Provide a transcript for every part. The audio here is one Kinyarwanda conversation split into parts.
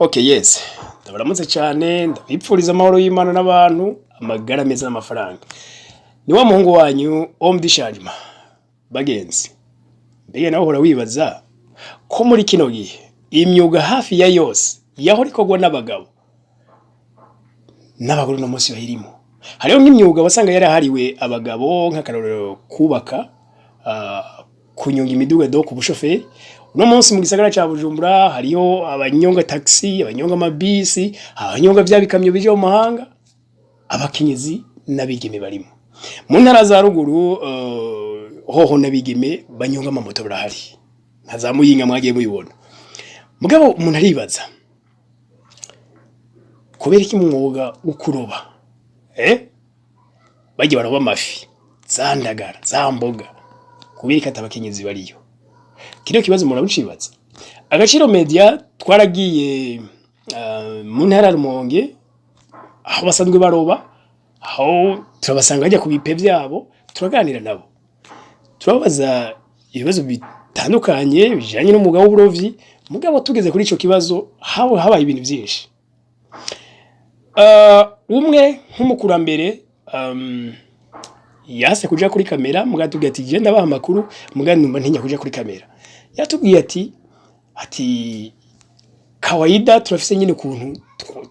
Okay, yes. Ndabaramutse cyane, ndabipfuriza amahoro y'Imana n'abantu, amagara meza n'amafaranga. Ni wa muhungu wanyu omdisharima. Bagenzi. Mbega nawe uhora wibaza ko muri kino gihe imyuga hafi ya yose yaho rikorwa n'abagabo. N'abagore no munsi bahirimo. Hariho nk'imyuga wasanga yarahariwe abagabo nk'akarorero kubaka, kunyonga imiduga do ku bushoferi. Uno munsi mu gisagara ca Bujumbura hariho abanyonga taxi, abanyonga mabisi, abanyonga vya bikamyo bije mu mahanga, abakenyezi n'abigeme barimo. Mu ntara za ruguru hoho n'abigeme banyonga amamoto barahari. Ntazamuyinga mwagiye muyibona. Mugabo umuntu aribaza. Kubera iki mu mwuga ukuroba? Bagiye baroba amafi, zandagara, zamboga. Kubera iki atabakenyezi bariyo? Kino kibazo murabucibaza. Agaciro media twaragiye mu ntara Rumonge aho basanzwe baroba, aho turabasanga ajya kubipe byabo, turaganira nabo. Turabaza ibibazo bitandukanye bijanye n'umwuga w'uburovyi, mugabo tugeze kuri ico kibazo habaye ibintu byinshi. Umwe nk'umukurambere yase kuja kuri kamera mugatubwiye ati je ndabaha amakuru mugani numva ntinya kuja kuri kamera. Yatubwiye ati kawaida turafise nyine kuntu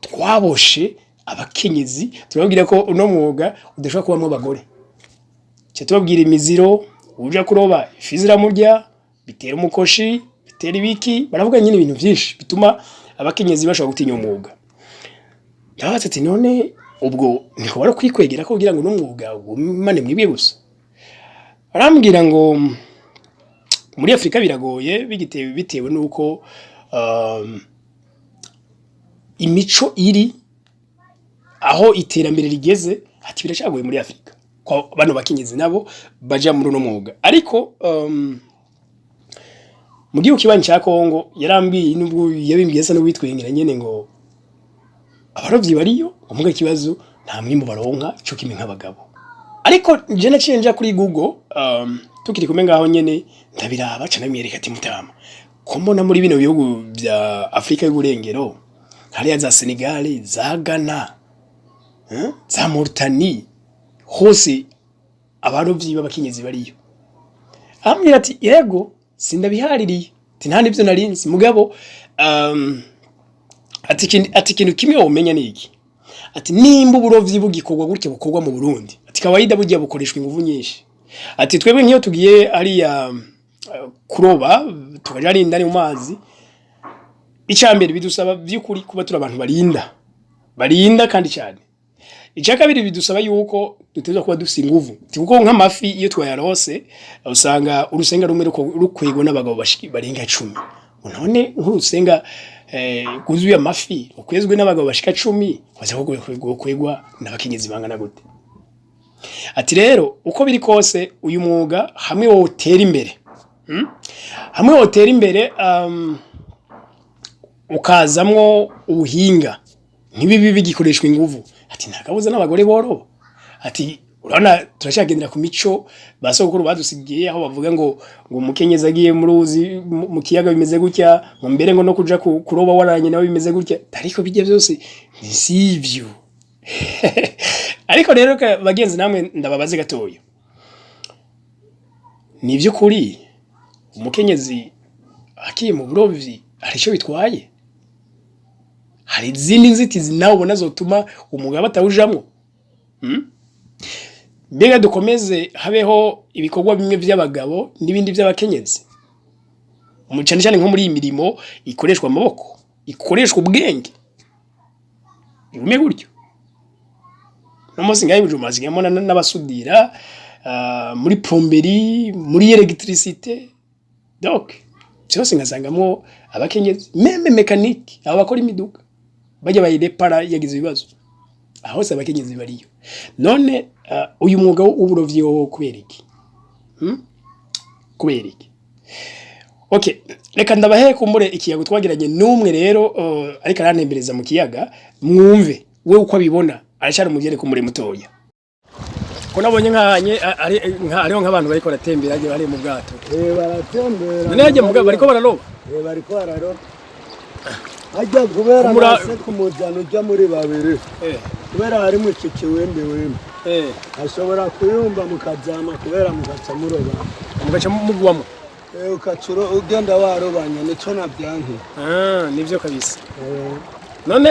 twaboshe abakenyezi, turababwira ko uno mwuga udashobora kubamwo abagore. Cyo tubabwira imiziro, uja kuroba ifizira murya, bitera umukoshi, bitera ibiki, baravuga nyine ibintu byinshi bituma abakenyezi bashobora gutinya umwuga. Yabatse ati none ubwo niko bari kwikwegera ko kugira ngo n'umwuga ugumane mwibwe gusa. Arambwira ngo muri Afrika biragoye bitewe nuko imico iri aho iterambere rigeze, ati biracagoye muri Afrika ko bano bakenyezi nabo baja muri no mwuga. Ariko mu gihugu kibanyi ca Kongo yarambiye nubwo yabimbwiye sa no witwengera nyene ngo abarovyi bariyo umuga ikibazo nta mwimbo baronka cyo kimwe nk'abagabo. Ariko je naciye nja kuri Google tukiri kumwe ngaho nyene ndabiraba cyane myereka ati mutama ko mbona muri bino bihugu bya Afrika y'uburengero hariya za Senegal, za Ghana, za Mauritania hose abarovyi b'abakenyezi bariyo. Ambwira ati yego sindabihaririye ati nta nivyo narinzi mugabo ati kintu kimwe womenya niki ati nimba uburovyi bugikorwa gutya bukorwa mu Burundi ati kawaida bugiye bukoreshwa inguvu nyinshi ati twebwe nkiyo tugiye ariya kuroba tukaja ari indani mu mazi icambere bidusaba by'ukuri kuba turi abantu barinda kandi cyane. Icakabiri bidusaba yuko duteza kuba dufise inguvu kuko nk'amafi iyo twayarose usanga urusenga rumwe rukwego n'abagabo barenga 10. None nk'urusenga kuzuye amafi ukwezwe n'abagabo bashika 10 waza kwegwa n'abakenyezi bangana gute. Ati rero uko biri kose uyu mwuga hamwe wo utera imbere hamwe wo utera imbere ukazamwo ubuhinga ntibibi bigikoreshwa inguvu ati ntakabuza n'abagore boro ati urana turashagendera ku mico basokuru badusigiye aho bavuga ngo umukenyezi agiye mu ruzi mu kiyaga bimeze gutya mu mbere ngo no kuja kuroba waranye nawe bimeze gutya ariko bijye byose nisivyo. Ariko rero bagenzi namwe ndababaze gatoyo nivyo kuri umukenyezi akiye mu burovyi ari cyo bitwaye hari izindi nzitizi nawe ubona zotuma umugabo atawujamwo. Mbega dukomeze habeho ibikorwa bimwe by'abagabo n'ibindi by'abakenyezi umucane cyane nko muri imirimo ikoreshwa amaboko ikoreshwa ubwenge bigume gutyo. Nomosi ngaye bujumazi ngamona n'abasudira muri plomberie muri electricité donc cyose ngasangamo abakenyezi meme mécanique abo bakora imiduga bajya bayirepara yagize ibibazo aho se abakenyezi bariyo. None uyu mwuga w'uburovyi wo kuberiki kuberiki okay reka ndabahe kumbure ikiyago twagiranye n'umwe rero ariko arantembereza mu kiyaga mwumve we uko abibona arashara umugere kumbure mutoya ko nabonye nkanye ariho nk'abantu bariko baratembera bari mu bwato baratembera none yaje mu bwato bariko bararoba bariko bararoba ajya kubera nase kumujana ujya muri babiri kubera harimo iki kiwembe ashobora kuyumva mukajama kubera mugaca muroba mugaca mugwamo ukacuro ugenda warobanya nico nabyanki nivyo kabisa none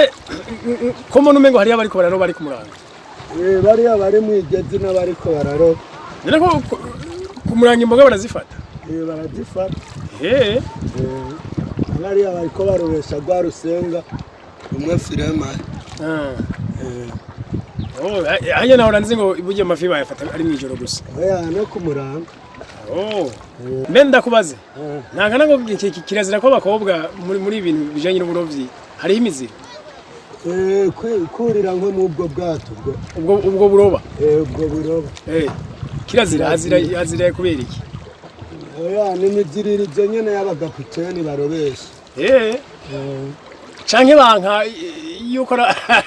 ko muntu umengo hari abariko bararoba ari ku murango bari abari mwigezi n'abariko bararoba none ko ku murango imboga barazifata barazifata bari abariko barobesha gwa rusenga umwe firema hanya naho ranzi ngo ibuje amafi bayafata ari mwijoro gusa no ku murango Menda kubaze ntankana ngo kirazira ko abakobwa muri ibintu bijanye n'uburovyi hari imizi kurira nko mu bwo bwato ubwo buroba ubwo buroba kirazira azira kubera iki ni imiziririzo nyene y'abagapiteni barobesha canke banka yuko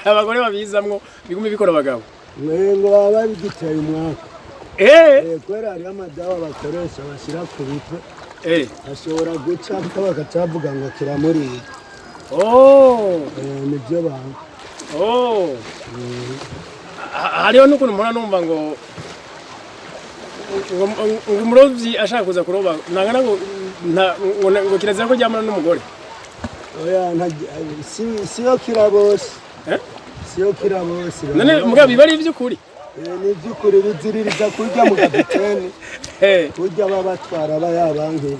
abagore babizamwo bigume bikora abagabo ngo baba bigiteye umwaka kwera hariho amadawa bakoresha bashyira ku bitwe ashobora guca bakacavuga ngo kiramuriye nibyo banga hariho n'ukuntu mpora numva ngo umurovyi ashaka kuza kuroba nangana ngo kirazira ko ryamana n'umugore siyo kirabose siyo kirabose none mugabo biba ari ivy'ukuri ni byukuri biziririza kurya mu kapiteni kurya babatwara bayabanki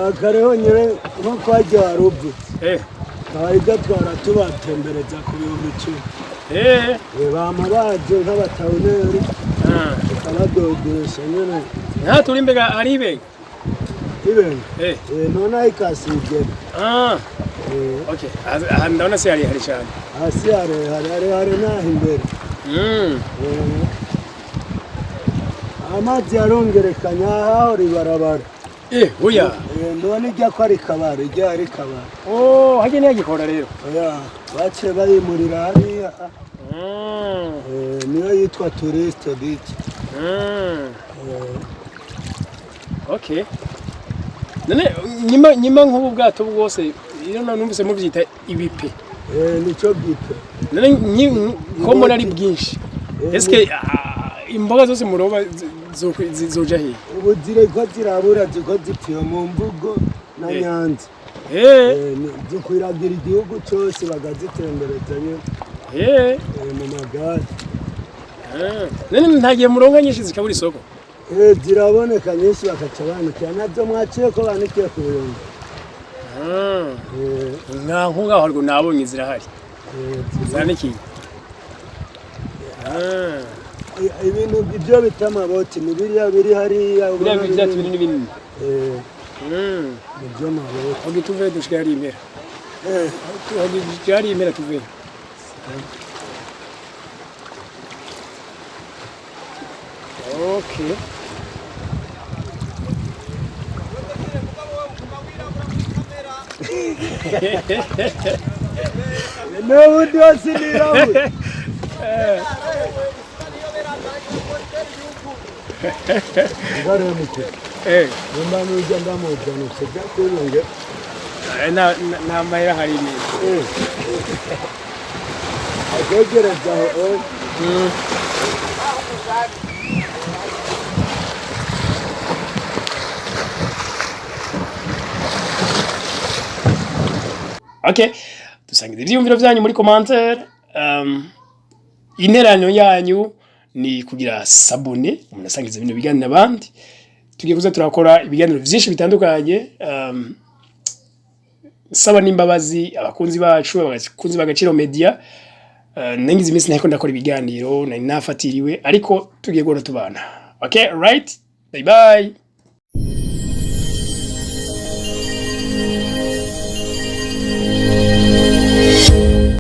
akareho nyere nko kwajya waruvutse bayigatwara tubatembereza ku bihumbi 10 bama baje nk'abatawuneri bakabadodesha nyene nta turi imbega ari ibega nona ikasigera okay ndabona se hari cyane hasi hari naho imbere amazi yarongerekanya aho ribarabara oya none ijya ko ari kabare ijya ari kabare hajye ntiyagikora rero baciye bayimurira hariya niyo yitwa touriste beach okay none nyima nk'ubu bwato bwose iyo numvise muvyita ibipe nico bwite none ko mbona ari bwinshi eske imboga zose muroba zoja he ubuzire ko zirabura ziko zipfiye mu mvugo na nyanza zikwiragira igihugu cyose bagazitembereza nyine mu magare none ntagiye muronka nyinshi zikabura isoko ziraboneka nyinshi bakaca banikira nabyo mwaciye ko banikiye ku birungo nkaho ngaho ariko nabonye zirahari zanikiye ibintu ibyo bita amaboti ni biriya biri hariya biriya binini binini nibyo amaboti aho tuvuye dushika hari impera hari impera tuvuye okay no Dios nirawe Garemuke Mbanu ujanga mujana sejja kulunge na mahera hari ni agegereza okay dusangiza ivyumviro byanyu muri commentaire interanyo yanyu ni kugira sabone umuntu asangiza ibintu biganira abandi tugiye kuza turakora ibiganiro byinshi bitandukanye saba n'imbabazi abakunzi bacu abakunzi bagaciro media nangize iminsi ntako ndakora ibiganiro nari nafatiriwe ariko tugiye gora tubana okay right bye bye